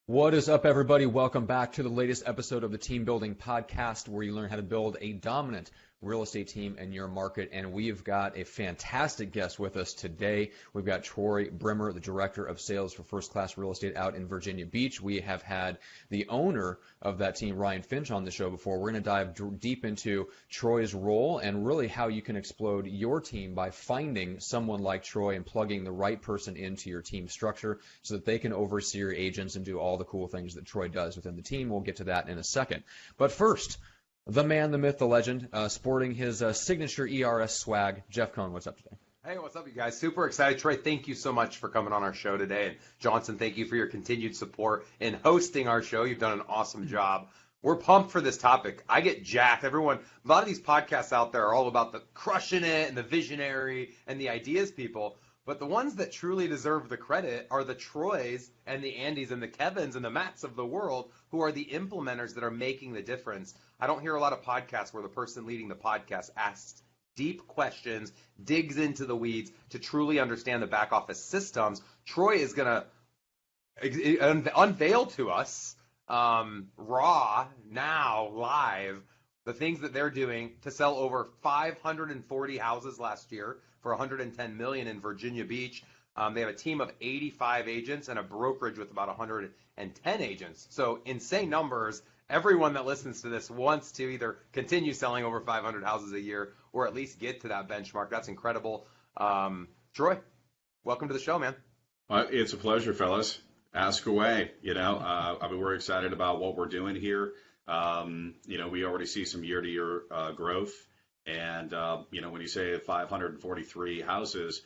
What is up, everybody? Welcome back to the latest episode of the Team Building Podcast, where you learn how to build a dominant real estate team in your market. And we've got a fantastic guest with us today. We've got Troy Brimmer, the Director of Sales for First Class Real Estate out in Virginia Beach. We have had the owner of that team, Ryan Finch, on the show before. We're going to dive deep into Troy's role and really how you can explode your team by finding someone like Troy and plugging the right person into your team structure so that they can oversee your agents and do all the cool things that Troy does within the team. We'll get to that in a second. But first, the man, the myth, the legend, sporting his signature ERS swag. Jeff Cohn, what's up today? Hey, what's up, you guys? Super excited. Troy, thank you so much for coming on our show today. And Johnson, thank you for your continued support in hosting our show. You've done an awesome job. We're pumped for this topic. I get jacked. A lot of these podcasts out there are all about the crushing it and the visionary and the ideas people. But the ones that truly deserve the credit are the Troys and the Andys and the Kevins and the Matts of the world who are the implementers that are making the difference. I don't hear a lot of podcasts where the person leading the podcast asks deep questions, digs into the weeds to truly understand the back office systems. Troy is going to unveil to us raw, now, live, the things that they're doing to sell over 540 houses last year for $110 million in Virginia Beach. They have a team of 85 agents and a brokerage with about 110 agents. So insane numbers. Everyone that listens to this wants to either continue selling over 500 houses a year or at least get to that benchmark. That's incredible. Troy, welcome to the show, man. It's a pleasure, fellas. Ask away. We're excited about what we're doing here. We already see some year-to-year growth. And, when you say 543 houses,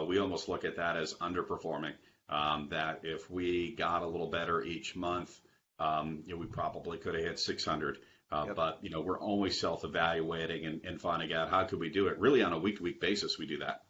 we almost look at that as underperforming. That if we got a little better each month, we probably could have hit 600. Yep. But, we're always self-evaluating and finding out how could we do it. Really on a week-to-week basis, we do that.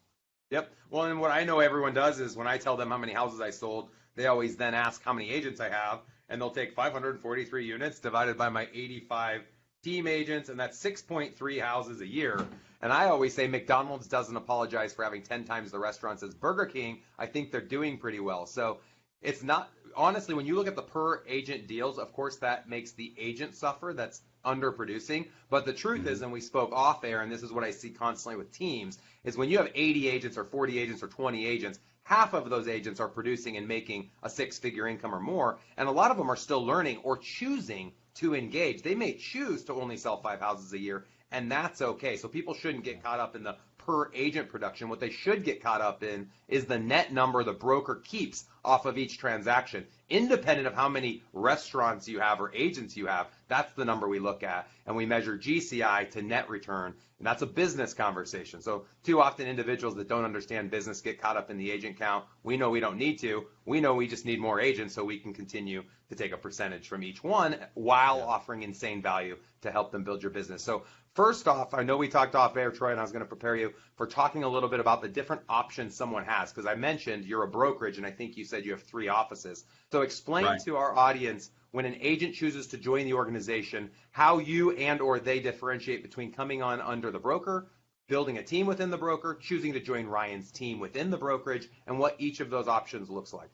Yep. Well, and what I know everyone does is when I tell them how many houses I sold, they always then ask how many agents I have, and they'll take 543 units divided by my 85 team agents, and that's 6.3 houses a year. And I always say McDonald's doesn't apologize for having 10 times the restaurants as Burger King. I think they're doing pretty well. So it's not, honestly, when you look at the per agent deals, of course that makes the agent suffer. That's underproducing. But the truth is, and we spoke off air, and this is what I see constantly with teams, is when you have 80 agents or 40 agents or 20 agents, half of those agents are producing and making a six-figure income or more, and a lot of them are still learning or choosing to engage. They may choose to only sell 5 houses a year, and that's okay. So people shouldn't get caught up in the per agent production. What they should get caught up in is the net number the broker keeps off of each transaction. Independent of how many restaurants you have or agents you have, that's the number we look at. And we measure GCI to net return, and that's a business conversation. So too often individuals that don't understand business get caught up in the agent count. We know we don't need to. We know we just need more agents so we can continue to take a percentage from each one while offering insane value to help them build your business. So first off, I know we talked off air, Troy, and I was going to prepare you for talking a little bit about the different options someone has, because I mentioned you're a brokerage, and I think you said you have 3 offices. So explain to our audience, when an agent chooses to join the organization, how you and or they differentiate between coming on under the broker, building a team within the broker, choosing to join Ryan's team within the brokerage, and what each of those options looks like.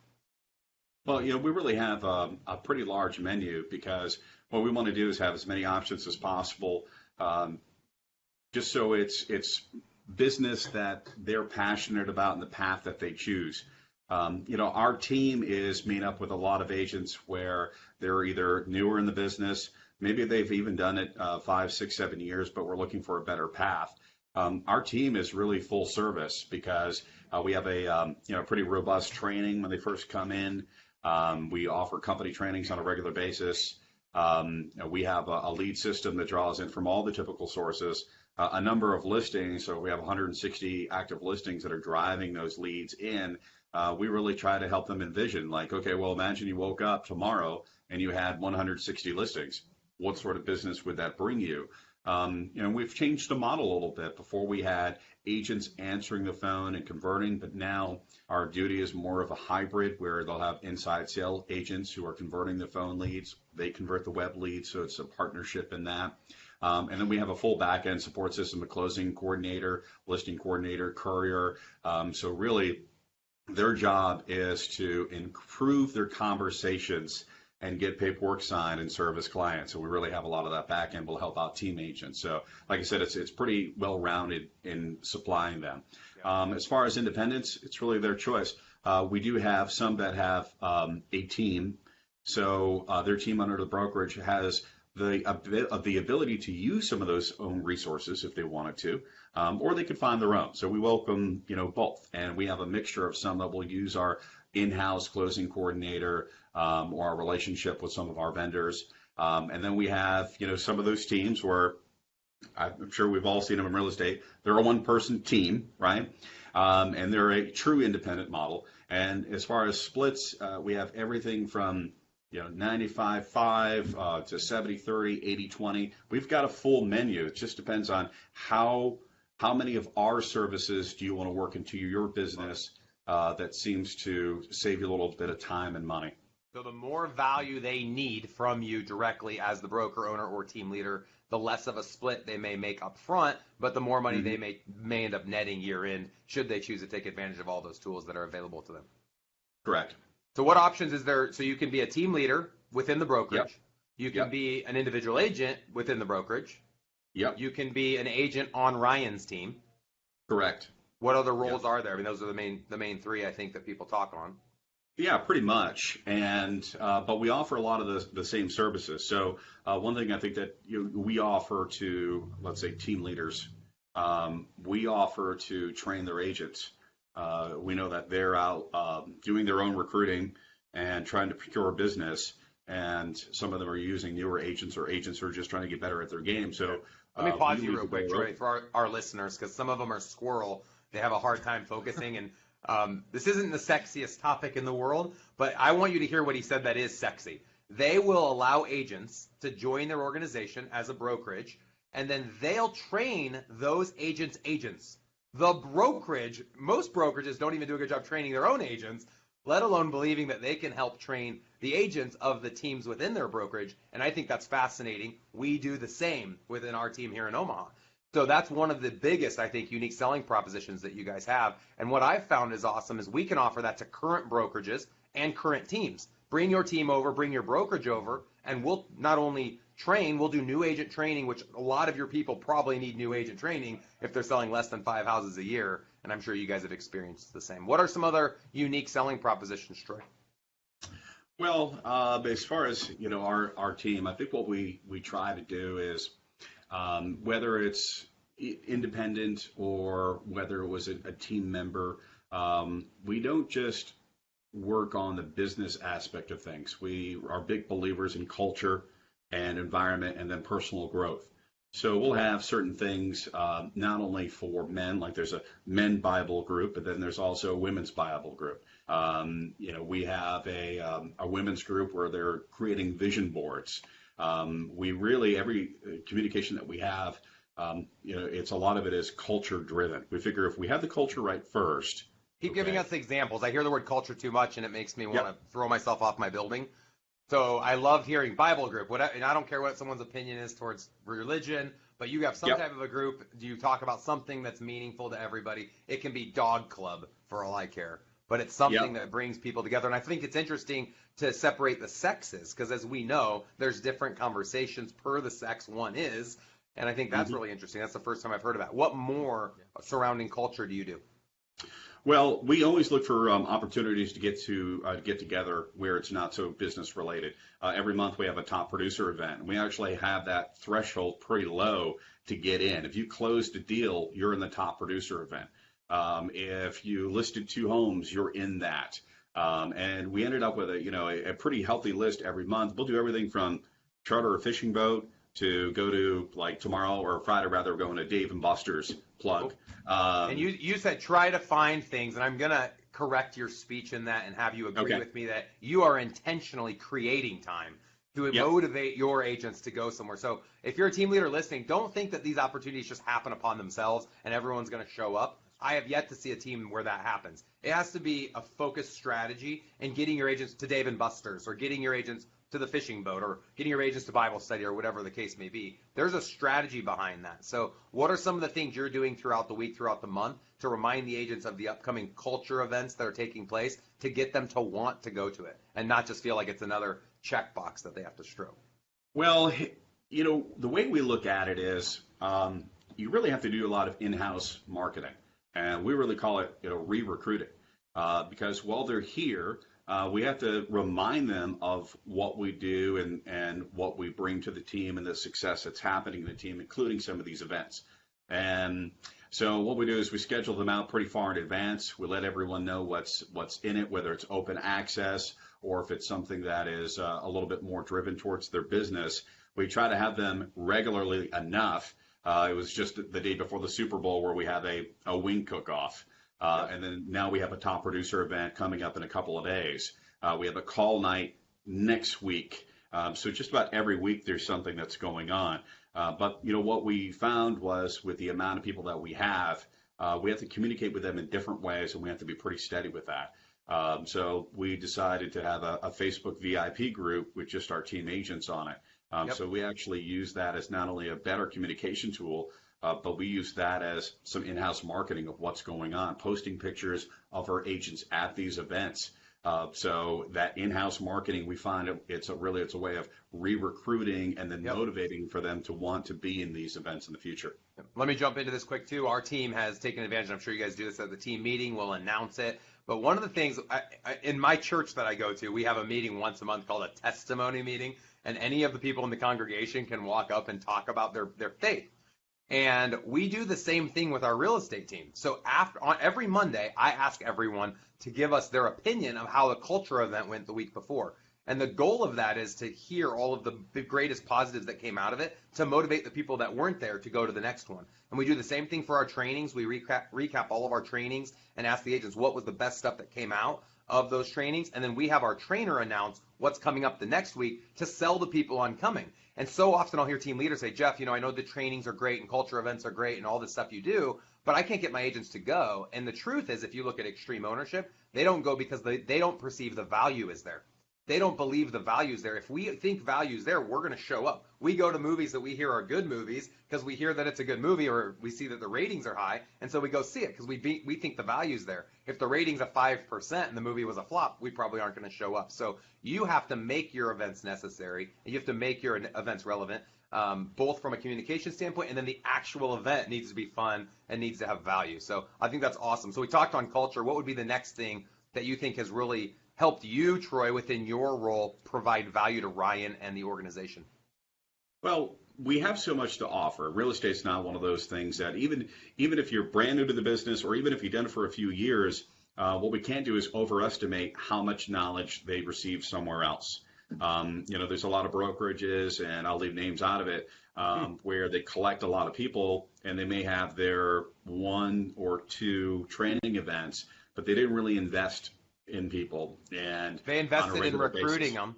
Well, we really have a pretty large menu because what we want to do is have as many options as possible. Just so it's business that they're passionate about and the path that they choose. Our team is made up with a lot of agents where they're either newer in the business, maybe they've even done it 5, 6, 7 years, but we're looking for a better path. Our team is really full service because we have a pretty robust training when they first come in. We offer company trainings on a regular basis. We have a lead system that draws in from all the typical sources, a number of listings. So we have 160 active listings that are driving those leads in. We really try to help them envision, like, okay, well, imagine you woke up tomorrow and you had 160 listings. What sort of business would that bring you? We've changed the model a little bit. Before we had agents answering the phone and converting, but now our duty is more of a hybrid where they'll have inside sale agents who are converting the phone leads. They convert the web leads, so it's a partnership in that. And then we have a full back-end support system, a closing coordinator, listing coordinator, courier. So really, their job is to improve their conversations and get paperwork signed and service clients. So we really have a lot of that back end will help out team agents. So like I said, it's pretty well rounded in supplying them. As far as independents, it's really their choice. We do have some that have a team. So their team under the brokerage has the ability to use some of those own resources if they wanted to, or they could find their own. So we welcome, both. And we have a mixture of some that will use our in-house closing coordinator or our relationship with some of our vendors. And then we have, some of those teams where I'm sure we've all seen them in real estate. They're a one-person team, right? And they're a true independent model. And as far as splits, we have everything from 95-5 to 70-30, 80-20. We've got a full menu. It just depends on how many of our services do you want to work into your business that seems to save you a little bit of time and money. So the more value they need from you directly as the broker, owner, or team leader, the less of a split they may make up front, but the more money they may end up netting year in, should they choose to take advantage of all those tools that are available to them. Correct. So what options is there? So you can be a team leader within the brokerage. Yep. You can be an individual agent within the brokerage. Yep. You can be an agent on Ryan's team. Correct. What other roles are there? I mean, those are the main three I think that people talk on. Yeah, pretty much. And but we offer a lot of the same services. So one thing I think that we offer to, let's say, team leaders, we offer to train their agents. We know that they're out doing their own recruiting and trying to procure business, and some of them are using newer agents or agents who are just trying to get better at their game. So let me pause you real quick, Troy, for our listeners, because some of them are squirrel. They have a hard time focusing, and this isn't the sexiest topic in the world, but I want you to hear what he said that is sexy. They will allow agents to join their organization as a brokerage, and then they'll train those agents' agents. The brokerage, most brokerages don't even do a good job training their own agents, let alone believing that they can help train the agents of the teams within their brokerage. And I think that's fascinating. We do the same within our team here in Omaha. So that's one of the biggest, I think, unique selling propositions that you guys have. And what I've found is awesome is we can offer that to current brokerages and current teams. Bring your team over, bring your brokerage over, and we'll not only train, we'll do new agent training, which a lot of your people probably need new agent training if they're selling less than 5 houses a year. And I'm sure you guys have experienced the same. What are some other unique selling propositions, Troy? Well, as far as our team, I think what we try to do is whether it's independent or whether it was a team member, we don't just work on the business aspect of things. We are big believers in culture and environment and then personal growth. So we'll have certain things not only for men, like there's a men Bible group, but then there's also a women's Bible group. We have a women's group where they're creating vision boards. We really, every communication that we have, it's a lot of it is culture driven. We figure if we have the culture right first. Keep giving us examples. I hear the word culture too much, and it makes me want to throw myself off my building. So I love hearing Bible group. And I don't care what someone's opinion is towards religion, but you have some type of a group. Do you talk about something that's meaningful to everybody? It can be dog club for all I care, but it's something that brings people together. And I think it's interesting to separate the sexes because, as we know, there's different conversations per the sex one is. And I think that's really interesting. That's the first time I've heard of that. What more surrounding culture do you do? Well, we always look for opportunities to get together where it's not so business related. Every month we have a top producer event. We actually have that threshold pretty low to get in. If you closed a deal, you're in the top producer event. If you listed 2 homes, you're in that. And we ended up with a pretty healthy list every month. We'll do everything from charter a fishing boat to go to, like, tomorrow or Friday, rather, we're going to Dave and Buster's plug. And you said try to find things, and I'm going to correct your speech in that and have you agree with me that you are intentionally creating time to motivate your agents to go somewhere. So if you're a team leader listening, don't think that these opportunities just happen upon themselves and everyone's going to show up. I have yet to see a team where that happens. It has to be a focused strategy and getting your agents to Dave and Buster's or getting your agents to the fishing boat or getting your agents to Bible study or whatever the case may be. There's a strategy behind that. So what are some of the things you're doing throughout the week, throughout the month to remind the agents of the upcoming culture events that are taking place to get them to want to go to it and not just feel like it's another checkbox that they have to stroke? Well, the way we look at it is you really have to do a lot of in-house marketing. And we really call it, re-recruiting. Because while they're here, we have to remind them of what we do and what we bring to the team and the success that's happening in the team, including some of these events. And so what we do is we schedule them out pretty far in advance. We let everyone know what's in it, whether it's open access or if it's something that is a little bit more driven towards their business. We try to have them regularly enough. It was just the day before the Super Bowl where we had a wing cook-off. And then now we have a top producer event coming up in a couple of days. We have a call night next week. So just about every week there's something that's going on. But what we found was with the amount of people that we have to communicate with them in different ways, and we have to be pretty steady with that. So we decided to have a Facebook VIP group with just our team agents on it. So we actually use that as not only a better communication tool, but we use that as some in-house marketing of what's going on, posting pictures of our agents at these events. So that in-house marketing, we find it's a way of re-recruiting and then motivating for them to want to be in these events in the future. Let me jump into this quick too. Our team has taken advantage. I'm sure you guys do this at the team meeting. We'll announce it. But one of the things in my church that I go to, we have a meeting once a month called a testimony meeting. And any of the people in the congregation can walk up and talk about their faith. And we do the same thing with our real estate team. So on every Monday, I ask everyone to give us their opinion of how the culture event went the week before. And the goal of that is to hear all of the greatest positives that came out of it to motivate the people that weren't there to go to the next one. And we do the same thing for our trainings. We recap all of our trainings and ask the agents what was the best stuff that came out of those trainings. And then we have our trainer announce what's coming up the next week to sell the people on coming. And so often I'll hear team leaders say, Jeff, I know the trainings are great and culture events are great and all this stuff you do, but I can't get my agents to go. And the truth is, if you look at extreme ownership, they don't go because they don't perceive the value is there. They don't believe the value's there. If we think value's there, we're going to show up. We go to movies that we hear are good movies because we hear that it's a good movie or we see that the ratings are high, and so we go see it because we think the value's there. If the rating's a 5% and the movie was a flop, we probably aren't going to show up. So you have to make your events necessary, and you have to make your events relevant, both from a communication standpoint, and then the actual event needs to be fun and needs to have value. So I think that's awesome. So we talked on culture. What would be the next thing that you think has really helped you, Troy, within your role, provide value to Ryan and the organization? Well, we have so much to offer. Real estate's not one of those things that even if you're brand new to the business or even if you've done it for a few years, what we can't do is overestimate how much knowledge they receive somewhere else. There's a lot of brokerages, and I'll leave names out of it, where they collect a lot of people and they may have their 1 or 2 training events, but they didn't really invest in people, and they invested in recruiting them.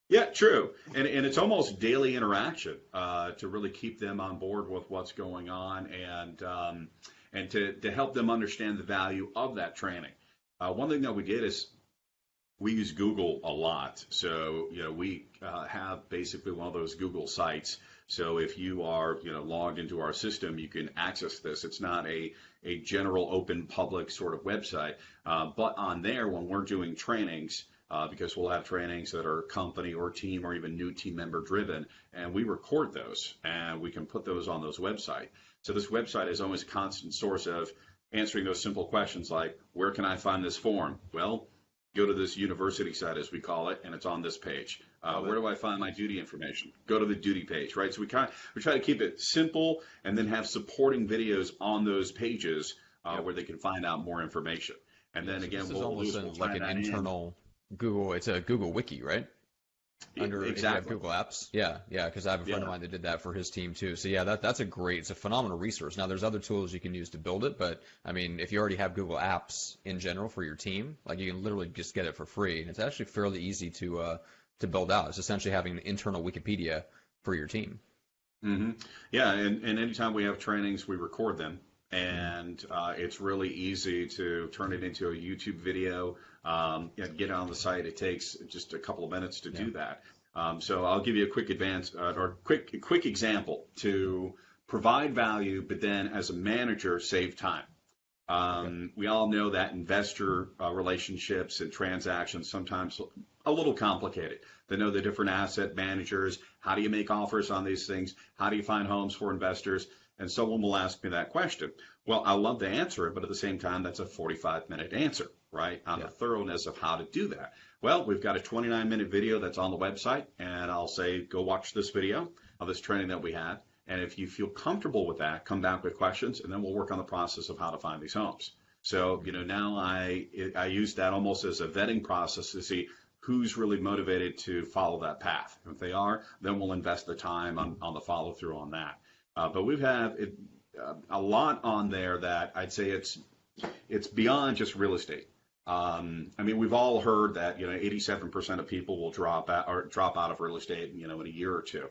Yeah, true. And it's almost daily interaction to really keep them on board with what's going on and to help them understand the value of that training. One thing that we did is we use Google a lot. So, we have basically one of those Google sites. So if you are, logged into our system, you can access this. It's not a general open public sort of website. But on there, when we're doing trainings, because we'll have trainings that are company or team or even new team member driven, and we record those and we can put those on those websites. So this website is always a constant source of answering those simple questions like, where can I find this form? Well, go to this university site, as we call it, and it's on this page. Where do I find my duty information? Go to the duty page, right? So we try to keep it simple and then have supporting videos on those pages where they can find out more information. And then again, we'll like an internal Google. It's a Google Wiki, right? Exactly. Google Apps. Yeah, because I have a friend of mine that did that for his team too. So yeah, that's it's a phenomenal resource. Now there's other tools you can use to build it, but I mean, if you already have Google Apps in general for your team, like you can literally just get it for free, and it's actually fairly easy to build out. It's essentially having an internal Wikipedia for your team. Mm-hmm. Yeah, and anytime we have trainings, we record them. And it's really easy to turn it into a YouTube video and get it on the site. It takes just a couple of minutes to do that. So I'll give you a quick quick example to provide value, but then as a manager, save time. We all know that investor relationships and transactions sometimes a little complicated. They know the different asset managers. How do you make offers on these things? How do you find homes for investors? And someone will ask me that question. Well, I love to answer it, but at the same time, that's a 45-minute answer, right? On the thoroughness of how to do that. Well, we've got a 29-minute video that's on the website, and I'll say, go watch this video of this training that we had. And if you feel comfortable with that, come back with questions, and then we'll work on the process of how to find these homes. So, now I use that almost as a vetting process to see who's really motivated to follow that path. If they are, then we'll invest the time on the follow through on that. But we've had a lot on there that I'd say it's beyond just real estate. We've all heard that 87% of people will drop out of real estate in a year or two.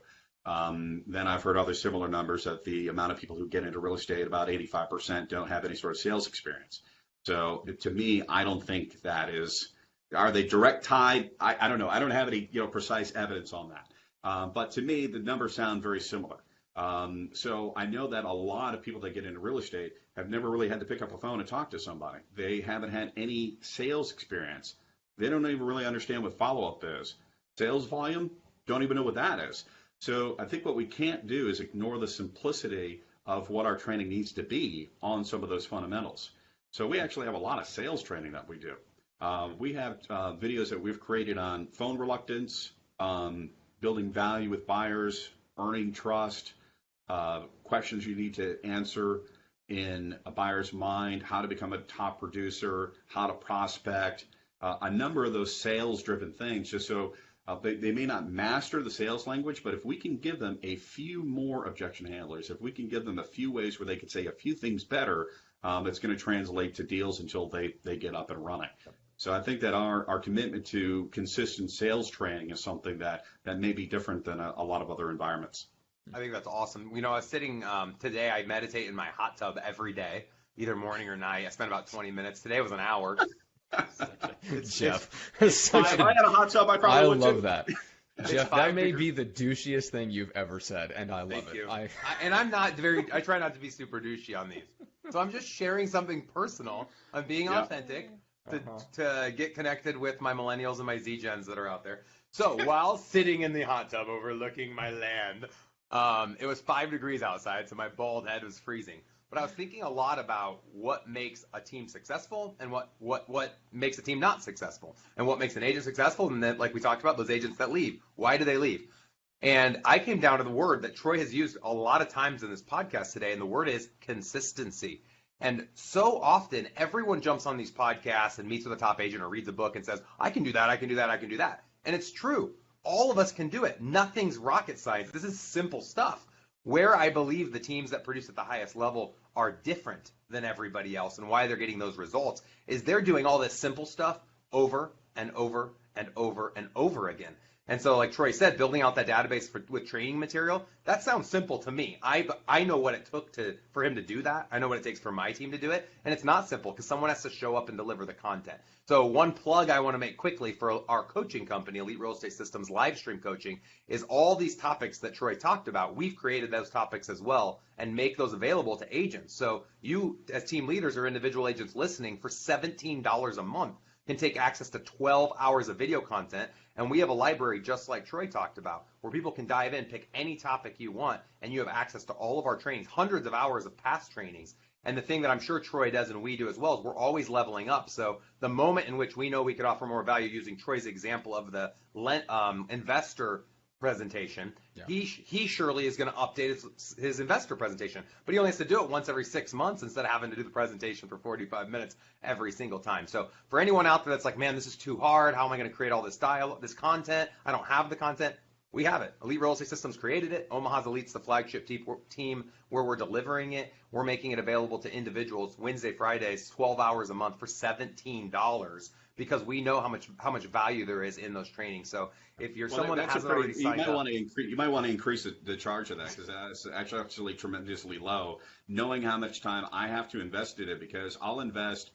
Then I've heard other similar numbers that the amount of people who get into real estate, about 85% don't have any sort of sales experience. So to me, I don't think that is. Are they direct tied? I don't know. I don't have any precise evidence on that. But to me, the numbers sound very similar. So I know that a lot of people that get into real estate have never really had to pick up a phone and talk to somebody. They haven't had any sales experience. They don't even really understand what follow-up is. Sales volume, don't even know what that is. So I think what we can't do is ignore the simplicity of what our training needs to be on some of those fundamentals. So we actually have a lot of sales training that we do. We have videos that we've created on phone reluctance, building value with buyers, earning trust, questions you need to answer in a buyer's mind, how to become a top producer, how to prospect, a number of those sales-driven things, just so they may not master the sales language, but if we can give them a few more objection handlers, if we can give them a few ways where they can say a few things better, it's going to translate to deals until they get up and running. So I think that our commitment to consistent sales training is something that may be different than a lot of other environments. I think that's awesome. I was sitting today, I meditate in my hot tub every day, either morning or night. I spent about 20 minutes. Today was an hour. Jeff. If I had a hot tub, I probably would too. I love that. Jeff, that may be the douchiest thing you've ever said, and I love it. Thank you. And I'm not I try not to be super douchey on these. So I'm just sharing something personal. I'm being authentic to get connected with my millennials and my Z-Gens that are out there. So while sitting in the hot tub overlooking my land, it was 5 degrees outside, so my bald head was freezing. But I was thinking a lot about what makes a team successful and what makes a team not successful, and what makes an agent successful, and then, like we talked about, those agents that leave. Why do they leave? And I came down to the word that Troy has used a lot of times in this podcast today, and the word is consistency. And so often, everyone jumps on these podcasts and meets with a top agent or reads a book and says, I can do that, I can do that, I can do that. And it's true. All of us can do it. Nothing's rocket science. This is simple stuff. Where I believe the teams that produce at the highest level are different than everybody else and why they're getting those results is they're doing all this simple stuff over and over and over and over again. And so, like Troy said, building out that database with training material, that sounds simple to me. I know what it took for him to do that. I know what it takes for my team to do it. And it's not simple because someone has to show up and deliver the content. So one plug I want to make quickly for our coaching company, Elite Real Estate Systems live stream coaching, is all these topics that Troy talked about. We've created those topics as well and make those available to agents. So you, as team leaders or individual agents listening, for $17 a month, can take access to 12 hours of video content. And we have a library just like Troy talked about where people can dive in, pick any topic you want, and you have access to all of our trainings, hundreds of hours of past trainings. And the thing that I'm sure Troy does and we do as well is we're always leveling up. So the moment in which we know we could offer more value, using Troy's example of the investor presentation, he surely is going to update his investor presentation, but he only has to do it once every 6 months instead of having to do the presentation for 45 minutes every single time. So for anyone out there that's like, man, this is too hard, how am I going to create all this this content? I don't have the content. We have it. Elite Real Estate Systems created it. Omaha's Elite's the flagship team where we're delivering it. We're making it available to individuals Wednesday, Fridays, 12 hours a month for $17. because we know how much value there is in those trainings. So if you're someone that hasn't already you signed might up, want to increase. You might want to increase the charge of that, because that's actually tremendously low. Knowing how much time I have to invest in it, because I'll invest,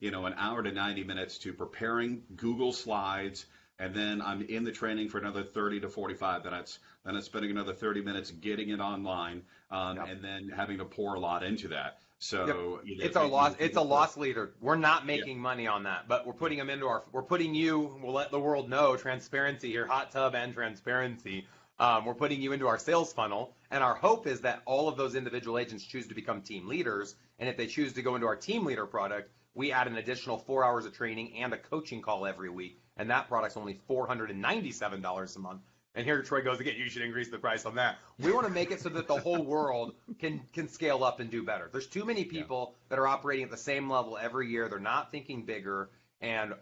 an hour to 90 minutes to preparing Google Slides, and then I'm in the training for another 30 to 45 minutes. Then I'm spending another 30 minutes getting it online, and then having to pour a lot into that. So it's our loss. It's a loss leader. We're not making money on that, but we're putting them into we're putting you. We'll let the world know transparency here, hot tub and transparency. We're putting you into our sales funnel, and our hope is that all of those individual agents choose to become team leaders. And if they choose to go into our team leader product, we add an additional 4 hours of training and a coaching call every week, and that product's only $497 a month. And here Troy goes again, you should increase the price on that. We want to make it so that the whole world can scale up and do better. There's too many people that are operating at the same level every year. They're not thinking bigger. And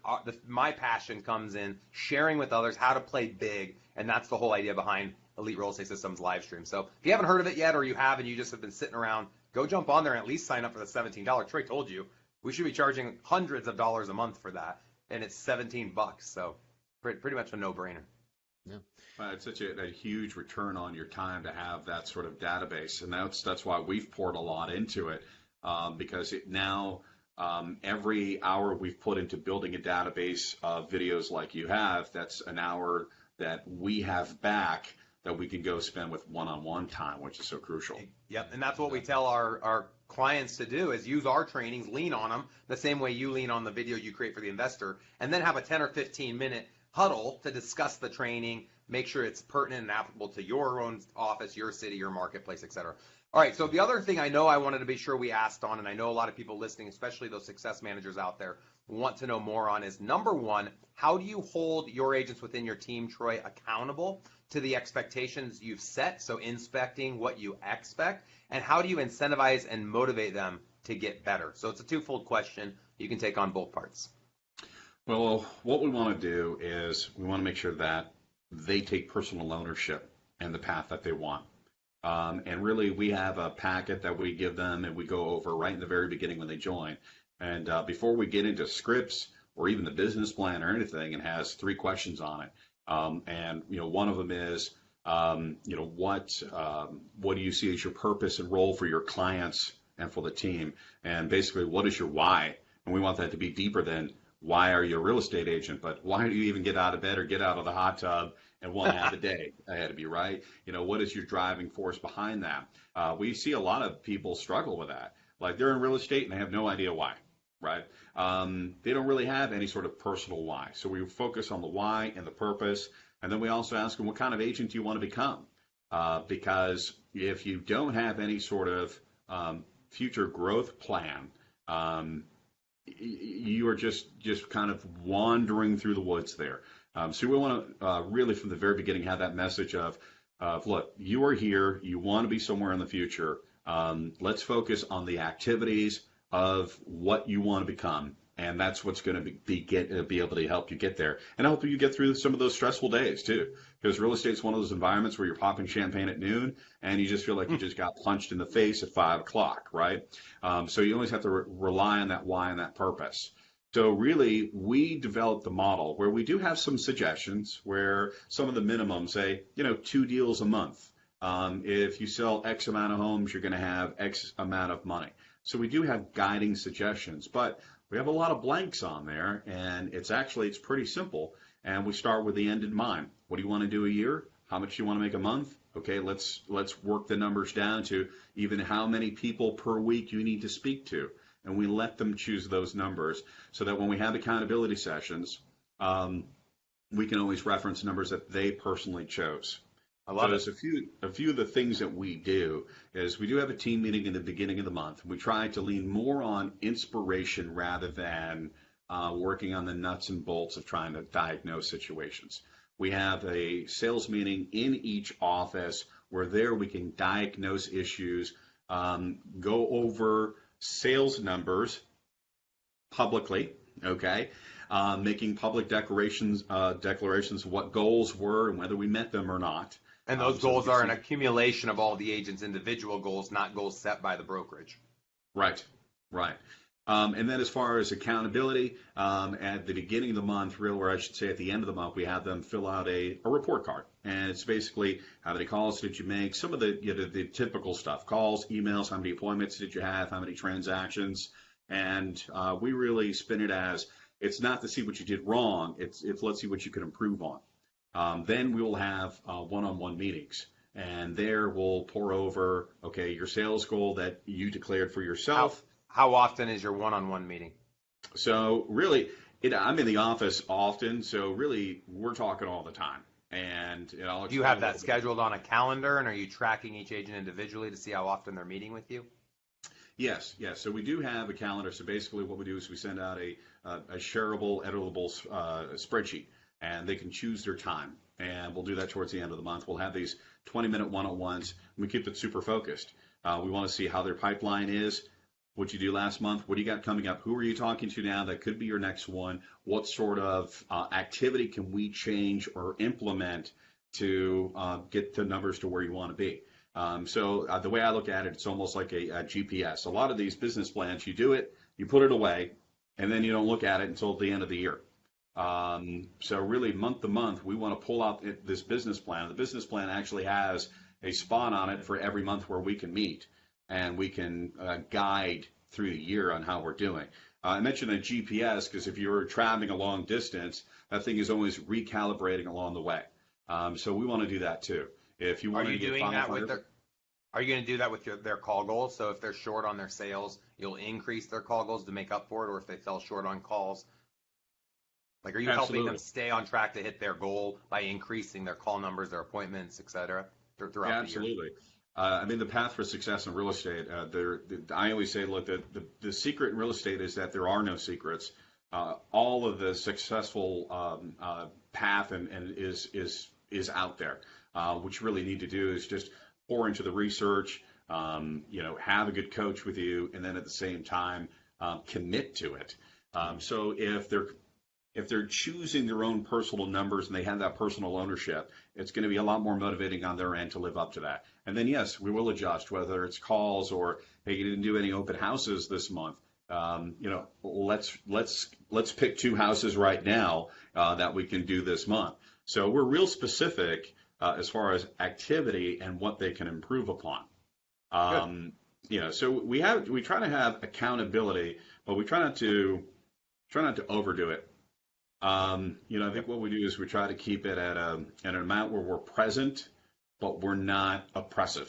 my passion comes in sharing with others how to play big. And that's the whole idea behind Elite Real Estate Systems live stream. So if you haven't heard of it yet, or you have and you just have been sitting around, go jump on there and at least sign up for the $17. Troy told you we should be charging hundreds of dollars a month for that. And it's $17. So pretty much a no-brainer. Yeah. It's such a huge return on your time to have that sort of database, and that's why we've poured a lot into it, because now every hour we've put into building a database of videos like you have, that's an hour that we have back that we can go spend with one-on-one time, which is so crucial. Yep, and that's what we tell our clients to do, is use our trainings, lean on them the same way you lean on the video you create for the investor, and then have a 10 or 15 minute huddle to discuss the training, make sure it's pertinent and applicable to your own office, your city, your marketplace, etc. All right, so the other thing I know I wanted to be sure we asked on, and I know a lot of people listening, especially those success managers out there, want to know more on, is number one, how do you hold your agents within your team, Troy, accountable to the expectations you've set, so inspecting what you expect, and how do you incentivize and motivate them to get better? So it's a twofold question. You can take on both parts. Well, what we want to do is we want to make sure that they take personal ownership and the path that they want. And really, we have a packet that we give them and we go over right in the very beginning when they join. And before we get into scripts or even the business plan or anything, it has 3 questions on it. And one of them is, what do you see as your purpose and role for your clients and for the team? And basically, what is your why? And we want that to be deeper than why are you a real estate agent, but why do you even get out of bed or get out of the hot tub and want to have a day ahead of you, right? What is your driving force behind that? We see a lot of people struggle with that. Like, they're in real estate and they have no idea why, right? They don't really have any sort of personal why. So we focus on the why and the purpose. And then we also ask them, what kind of agent do you want to become? Because if you don't have any sort of future growth plan, you are just kind of wandering through the woods there. So we want to really from the very beginning have that message of look, you are here, you want to be somewhere in the future. Let's focus on the activities of what you want to become, and that's what's going to be able to help you get there and help you get through some of those stressful days too. Because real estate is one of those environments where you're popping champagne at noon and you just feel like you just got punched in the face at 5 o'clock, right? So you always have to rely on that why and that purpose. So really, we developed the model where we do have some suggestions where some of the minimums say, 2 deals a month. If you sell X amount of homes, you're going to have X amount of money. So we do have guiding suggestions, but we have a lot of blanks on there, and it's pretty simple. And we start with the end in mind. What do you want to do a year? How much do you want to make a month? Okay, let's work the numbers down to even how many people per week you need to speak to. And we let them choose those numbers so that when we have accountability sessions, we can always reference numbers that they personally chose. I love it. So a few of the things that we do is we do have a team meeting in the beginning of the month. We try to lean more on inspiration rather than working on the nuts and bolts of trying to diagnose situations. We have a sales meeting in each office where there we can diagnose issues, go over sales numbers publicly, okay, making public declarations of what goals were and whether we met them or not. And those goals are an accumulation of all the agents' individual goals, not goals set by the brokerage. Right. And then as far as accountability, at the beginning of the month, or I should say at the end of the month, we have them fill out a report card. And it's basically how many calls did you make, some of the typical stuff, calls, emails, how many appointments did you have, how many transactions. And we really spin it as it's not to see what you did wrong, it's let's see what you can improve on. Then we will have one-on-one meetings. And there we'll pour over, okay, your sales goal that you declared for yourself. How often is your one-on-one meeting? So really, I'm in the office often, so really we're talking all the time. And do you have that scheduled on a calendar, and are you tracking each agent individually to see how often they're meeting with you? Yes. So we do have a calendar. So basically what we do is we send out a shareable, editable spreadsheet, and they can choose their time. And we'll do that towards the end of the month. We'll have these 20-minute one-on-ones, and we keep it super focused. We want to see how their pipeline is. What you do last month, what do you got coming up? Who are you talking to now that could be your next one? What sort of activity can we change or implement to get the numbers to where you want to be? So the way I look at it, it's almost like a GPS. A lot of these business plans, you do it, you put it away, and then you don't look at it until the end of the year. So really month to month, we want to pull out this business plan. The business plan actually has a spot on it for every month where we can meet. And we can guide through the year on how we're doing. I mentioned a GPS because if you're traveling a long distance, that thing is always recalibrating along the way. So we want to do that too. If you want to get are you going to do that with their call goals? So if they're short on their sales, you'll increase their call goals to make up for it, or if they fell short on calls, like are you helping them stay on track to hit their goal by increasing their call numbers, their appointments, et cetera, throughout the year? Absolutely. I mean, the path for success in real estate, I always say, look, the secret in real estate is that there are no secrets. All of the successful path is out there. What you really need to do is just pour into the research, have a good coach with you, and then at the same time, commit to it. So if they're choosing their own personal numbers and they have that personal ownership, it's going to be a lot more motivating on their end to live up to that. And then, yes, we will adjust, whether it's calls or, hey, you didn't do any open houses this month. Let's pick 2 houses right now that we can do this month. So we're real specific as far as activity and what they can improve upon. So we try to have accountability, but we try not to overdo it. I think what we do is we try to keep it at an amount where we're present, but we're not oppressive.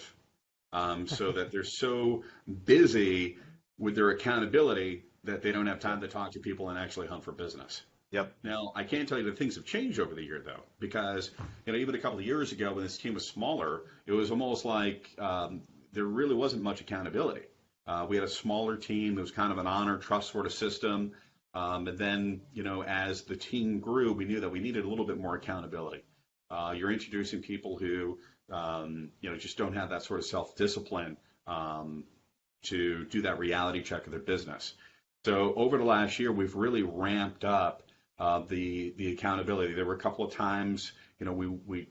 So that they're so busy with their accountability that they don't have time to talk to people and actually hunt for business. Yep. Now, I can't tell you that things have changed over the year, though, because even a couple of years ago when this team was smaller, it was almost like there really wasn't much accountability. We had a smaller team. It was kind of an honor trust sort of system. And then, as the team grew, we knew that we needed a little bit more accountability. You're introducing people who, just don't have that sort of self-discipline to do that reality check of their business. So over the last year, we've really ramped up the accountability. There were a couple of times, we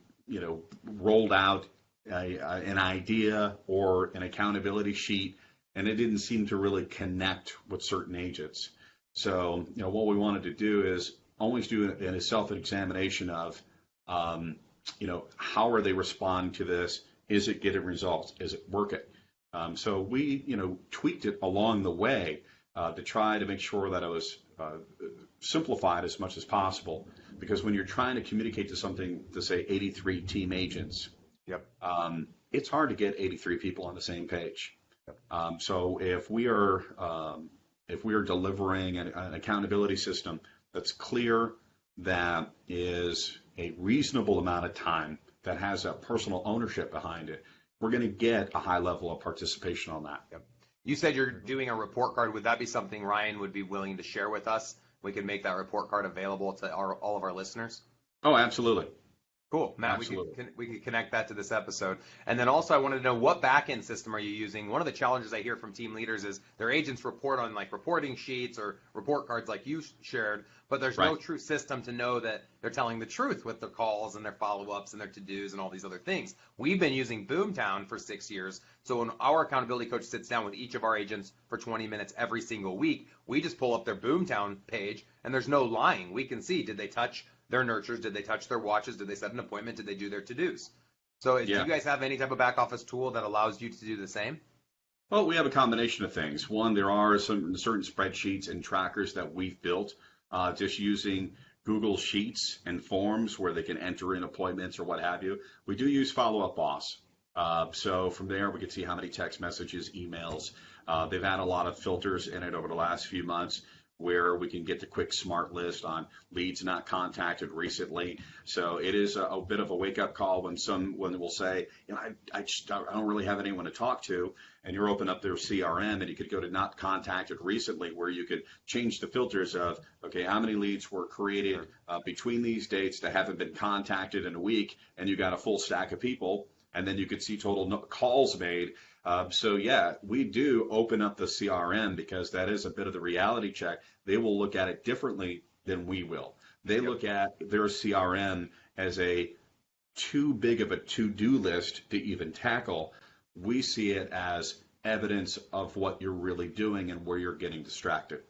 rolled out an idea or an accountability sheet, and it didn't seem to really connect with certain agents. So, what we wanted to do is always do a self-examination of, how are they responding to this? Is it getting results? Is it working? So we, tweaked it along the way to try to make sure that it was simplified as much as possible. Because when you're trying to communicate to something, to say 83 team agents, yep. It's hard to get 83 people on the same page. Yep. So if we are delivering an accountability system that's clear, that is a reasonable amount of time, that has a personal ownership behind it, we're going to get a high level of participation on that. Yep. You said you're doing a report card. Would that be something Ryan would be willing to share with us? We can make that report card available to all of our listeners. Oh, absolutely. Cool, Matt. Absolutely. We could connect that to this episode. And then also, I wanted to know, what back-end system are you using? One of the challenges I hear from team leaders is their agents report on like reporting sheets or report cards like you shared, but there's no Right. true system to know that they're telling the truth with their calls and their follow-ups and their to-dos and all these other things. We've been using Boomtown for 6 years, so when our accountability coach sits down with each of our agents for 20 minutes every single week, we just pull up their Boomtown page, and there's no lying. We can see, did they touch their nurtures? Did they touch their watches? Did they set an appointment? Did they do their to-dos? So do Yeah. you guys have any type of back office tool that allows you to do the same? Well, we have a combination of things. One, there are some certain spreadsheets and trackers that we've built just using Google Sheets and forms where they can enter in appointments or what have you. We do use Follow Up Boss. So from there, we can see how many text messages, emails. They've had a lot of filters in it over the last few months where we can get the quick smart list on leads not contacted recently. So it is a bit of a wake-up call when will say, I don't really have anyone to talk to, and you're open up their CRM and you could go to not contacted recently, where you could change the filters of, okay, how many leads were created between these dates that haven't been contacted in a week, and you got a full stack of people, and then you could see total calls made. So yeah, we do open up the CRM because that is a bit of the reality check. They will look at it differently than we will. They look at their CRM as a too big of a to-do list to even tackle. We see it as evidence of what you're really doing and where you're getting distracted.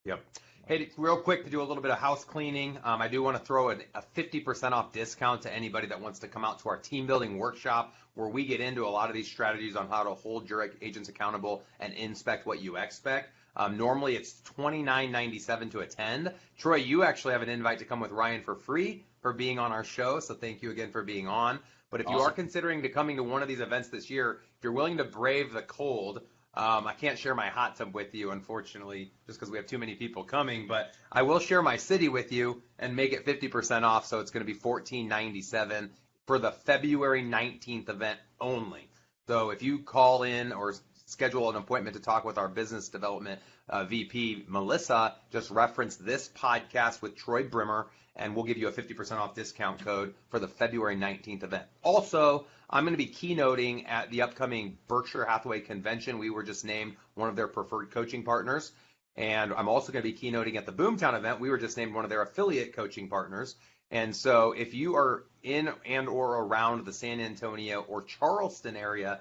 Yep. Hey, real quick, to do a little bit of house cleaning, I do want to throw a 50% off discount to anybody that wants to come out to our team building workshop, where we get into a lot of these strategies on how to hold your agents accountable and inspect what you expect. Normally it's $29.97 to attend. Troy, you actually have an invite to come with Ryan for free for being on our show, so thank you again for being on. But if you are considering to coming to one of these events this year, if you're willing to brave the cold, I can't share my hot tub with you, unfortunately, just because we have too many people coming, but I will share my city with you and make it 50% off, so it's going to be $14.97 for the February 19th event only. So if you call in or schedule an appointment to talk with our business development VP, Melissa, just reference this podcast with Troy Brimmer, and we'll give you a 50% off discount code for the February 19th event. Also, I'm going to be keynoting at the upcoming Berkshire Hathaway convention. We were just named one of their preferred coaching partners. And I'm also going to be keynoting at the Boomtown event. We were just named one of their affiliate coaching partners. And so if you are in and or around the San Antonio or Charleston area,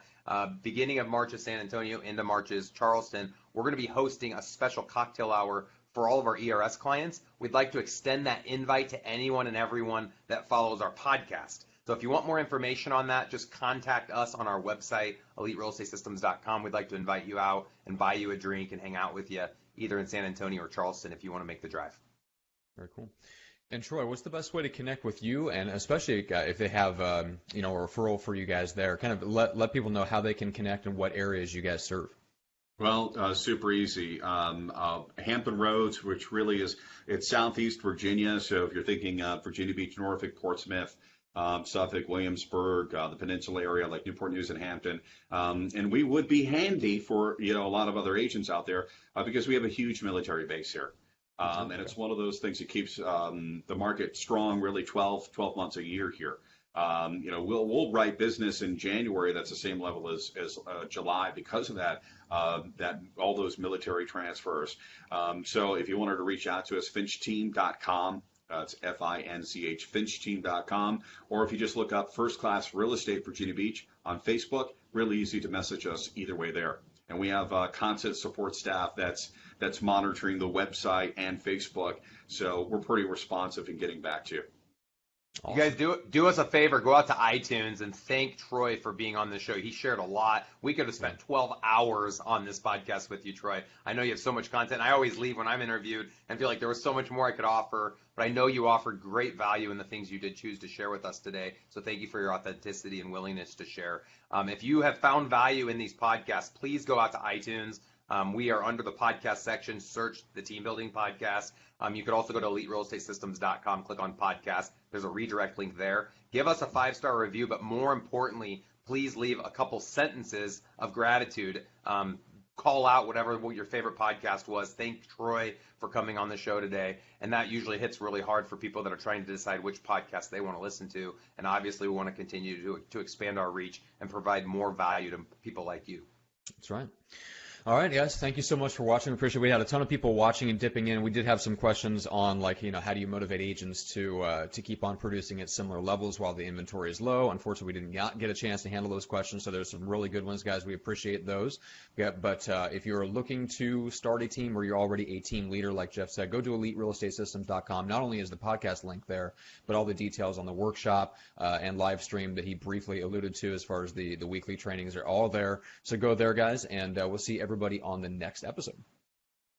beginning of March is San Antonio, into March is Charleston, we're going to be hosting a special cocktail hour for all of our ERS clients. We'd like to extend that invite to anyone and everyone that follows our podcast. So if you want more information on that, just contact us on our website, eliterealestatesystems.com. We'd like to invite you out and buy you a drink and hang out with you, either in San Antonio or Charleston, if you want to make the drive. Very cool. And Troy, what's the best way to connect with you, and especially if they have a referral for you guys there? Kind of let people know how they can connect and what areas you guys serve. Well, super easy. Hampton Roads, which really it's Southeast Virginia. So if you're thinking Virginia Beach, Norfolk, Portsmouth, Suffolk, Williamsburg, the peninsula area like Newport News and Hampton. And we would be handy for, a lot of other agents out there because we have a huge military base here. And it's one of those things that keeps the market strong really 12 months a year here. We'll write business in January that's the same level as July because of that all those military transfers. So if you wanted to reach out to us, finchtteam.com. It's FINCH, finchtteam.com. Or if you just look up First Class Real Estate Virginia Beach on Facebook, really easy to message us either way there. And we have constant support staff that's monitoring the website and Facebook. So we're pretty responsive in getting back to you. Awesome. You guys do us a favor, go out to iTunes and thank Troy for being on the show. He shared a lot. We could have spent 12 hours on this podcast with you, Troy. I know you have so much content. I always leave when I'm interviewed and feel like there was so much more I could offer, but I know you offered great value in the things you did choose to share with us today. So thank you for your authenticity and willingness to share. If you have found value in these podcasts, please go out to iTunes. We are under the podcast section. Search the Team Building Podcast. You could also go to eliterealestatesystems.com, click on podcast. There's a redirect link there. Give us a 5-star review, but more importantly, please leave a couple sentences of gratitude. call out what your favorite podcast was. Thank Troy for coming on the show today. And that usually hits really hard for people that are trying to decide which podcast they want to listen to. And obviously, we want to continue to expand our reach and provide more value to people like you. That's right. All right, guys, thank you so much for watching. We appreciate it. We had a ton of people watching and dipping in. We did have some questions on, like, how do you motivate agents to keep on producing at similar levels while the inventory is low? Unfortunately, we did not get a chance to handle those questions, so there's some really good ones, guys. We appreciate those. Yeah, but if you're looking to start a team or you're already a team leader, like Jeff said, go to EliteRealEstateSystems.com. Not only is the podcast link there, but all the details on the workshop and live stream that he briefly alluded to as far as the weekly trainings are all there. So go there, guys, and we'll see everybody on the next episode.